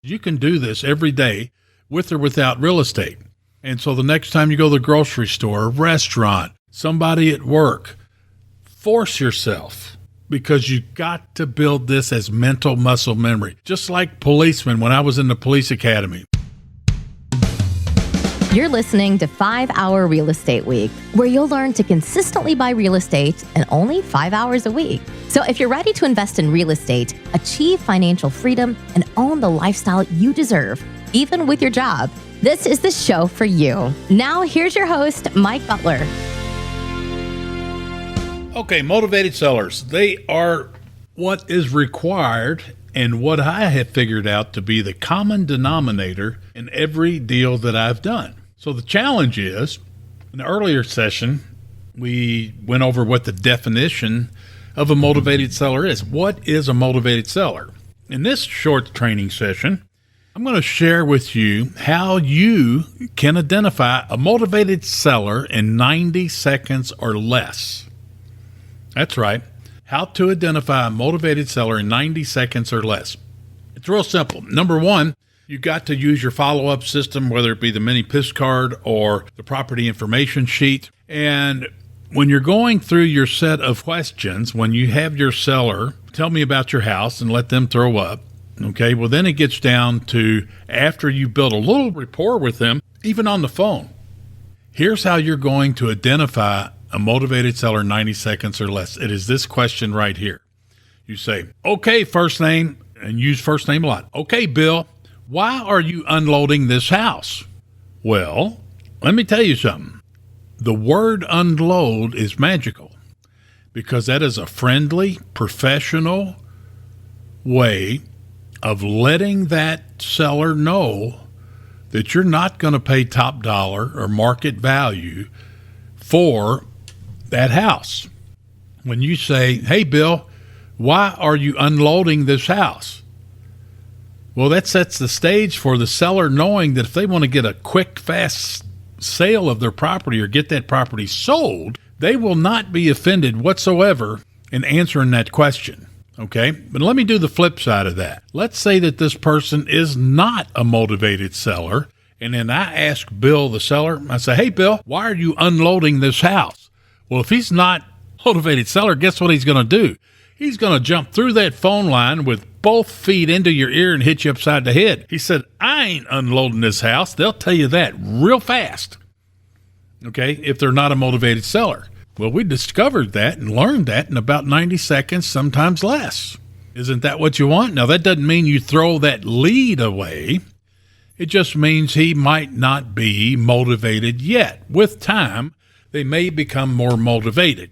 You can do this every day with or without real estate. And so the next time you go to the grocery store, a restaurant, somebody at work, force yourself, because you got to build this as mental muscle memory. Just like policemen when I was in the police academy. You're listening to 5 Hour Real Estate Week, where you'll learn to consistently buy real estate in only 5 hours a week. So if you're ready to invest in real estate, achieve financial freedom, and own the lifestyle you deserve, even with your job, this is the show for you. Now, here's your host, Mike Butler. Okay, motivated sellers. They are what is required and what I have figured out to be the common denominator in every deal that I've done. So the challenge is, in the earlier session, we went over what the definition of a motivated seller is. What is a motivated seller? In this short training session, I'm going to share with you how you can identify a motivated seller in 90 seconds or less. That's right. How to identify a motivated seller in 90 seconds or less. It's real simple. Number one, you got to use your follow-up system, whether it be the mini postcard or the property information sheet. And when you're going through your set of questions, when you have your seller tell me about your house and let them throw up, okay, well, then it gets down to after you build a little rapport with them, even on the phone. Here's how you're going to identify a motivated seller in 90 seconds or less. It is this question right here. You say, okay, first name, and use first name a lot. Okay, Bill, why are you unloading this house? Well, let me tell you something. The word unload is magical because that is a friendly, professional way of letting that seller know that you're not going to pay top dollar or market value for that house. When you say, hey, Bill, why are you unloading this house? Well, that sets the stage for the seller knowing that if they want to get a quick, fast sale of their property or get that property sold, they will not be offended whatsoever in answering that question. Okay? But let me do the flip side of that. Let's say that this person is not a motivated seller, and then I ask Bill, the seller, I say, hey, Bill, why are you unloading this house? Well, if he's not a motivated seller, guess what he's going to do? He's going to jump through that phone line with both feet into your ear and hit you upside the head. He said, I ain't unloading this house. They'll tell you that real fast, okay, if they're not a motivated seller. Well, we discovered that and learned that in about 90 seconds, sometimes less. Isn't that what you want? Now, that doesn't mean you throw that lead away. It just means he might not be motivated yet. With time, they may become more motivated.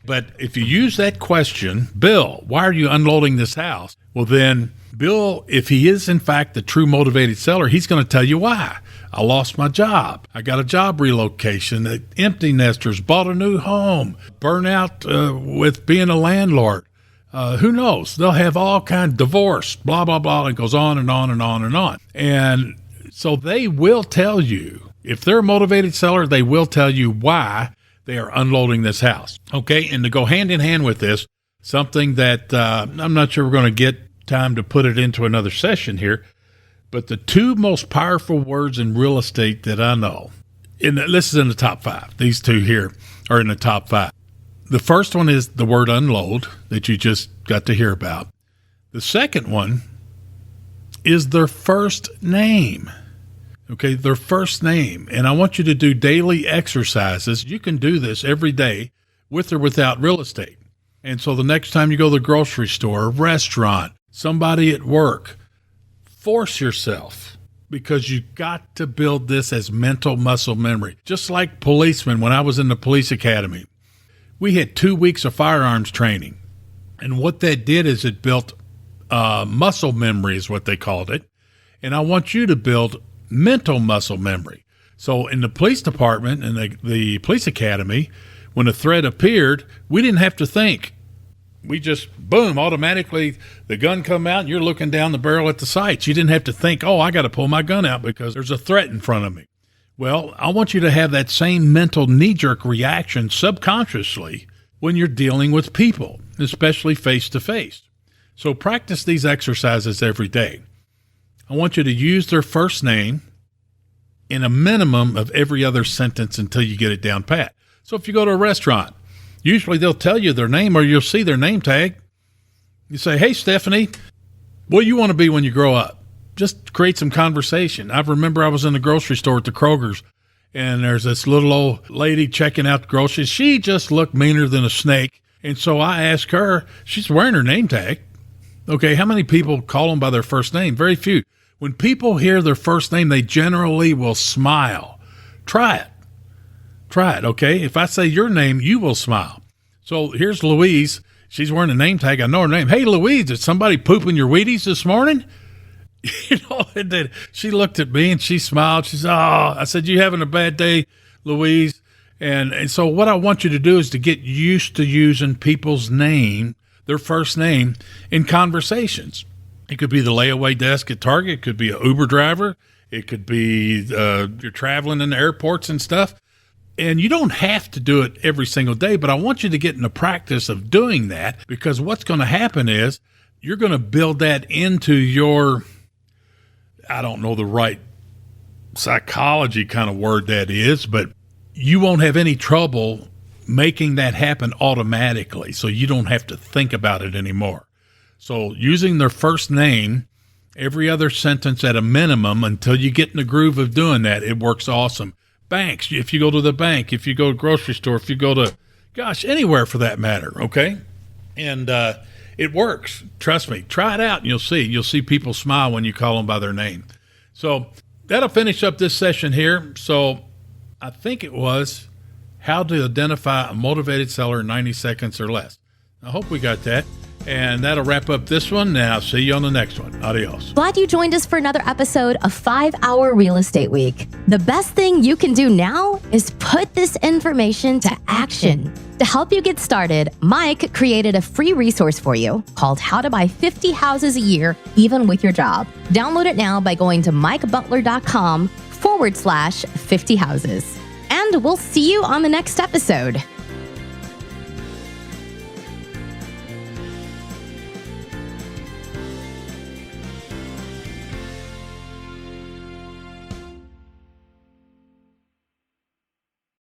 But if you use that question, Bill, why are you unloading this house? Well, then Bill, if he is in fact the true motivated seller, he's going to tell you why. I lost my job. I got a job relocation. The empty nesters bought a new home. Burnout with being a landlord. Who knows? They'll have all kinds of divorce, blah, blah, blah. And it goes on and on and on and on. And so they will tell you, if they're a motivated seller, they will tell you why they are unloading this house. Okay, and to go hand in hand with this, something that I'm not sure we're going to get time to put it into another session here, but the two most powerful words in real estate that I know, and this is in the top 5. These two here are in the top 5. The first one is the word unload that you just got to hear about. The second one is their first name. Okay, their first name. And I want you to do daily exercises. You can do this every day with or without real estate. And so the next time you go to the grocery store, a restaurant, somebody at work, force yourself, because you got to build this as mental muscle memory. Just like policemen when I was in the police academy. We had 2 weeks of firearms training. And what that did is it built muscle memory is what they called it. And I want you to build mental muscle memory. So in the police department and the police academy, when a threat appeared, we didn't have to think. We just, boom, automatically the gun come out and you're looking down the barrel at the sights. You didn't have to think, oh, I got to pull my gun out because there's a threat in front of me. Well, I want you to have that same mental knee-jerk reaction subconsciously when you're dealing with people, especially face-to-face. So practice these exercises every day. I want you to use their first name in a minimum of every other sentence until you get it down pat. So if you go to a restaurant, usually they'll tell you their name or you'll see their name tag. You say, hey, Stephanie, what do you want to be when you grow up? Just create some conversation. I remember I was in the grocery store at the Kroger's, and there's this little old lady checking out the groceries. She just looked meaner than a snake. And so I asked her, she's wearing her name tag. Okay, how many people call them by their first name? Very few. When people hear their first name, they generally will smile. Try it. Try it, okay? If I say your name, you will smile. So here's Louise. She's wearing a name tag. I know her name. Hey, Louise, did somebody poop in your Wheaties this morning? And then she looked at me and she smiled. She said, oh, I said, you having a bad day, Louise? And so what I want you to do is to get used to using people's name, their first name, in conversations. It could be the layaway desk at Target. It could be an Uber driver. It could be you're traveling in the airports and stuff. And you don't have to do it every single day, but I want you to get in the practice of doing that, because what's going to happen is you're going to build that into your, I don't know the right psychology kind of word that is, but you won't have any trouble making that happen automatically, so you don't have to think about it anymore. So using their first name, every other sentence at a minimum until you get in the groove of doing that, it works awesome. Banks, if you go to the bank, if you go to the grocery store, if you go to, anywhere for that matter, okay? And it works. Trust me. Try it out and you'll see. You'll see people smile when you call them by their name. So that'll finish up this session here. So I think it was how to identify a motivated seller in 90 seconds or less. I hope we got that. And that'll wrap up this one. Now, see you on the next one. Adios. Glad you joined us for another episode of 5-Hour Real Estate Week. The best thing you can do now is put this information to action. To help you get started, Mike created a free resource for you called How to Buy 50 Houses a Year, Even with Your Job. Download it now by going to mikebutler.com/50 houses. And we'll see you on the next episode.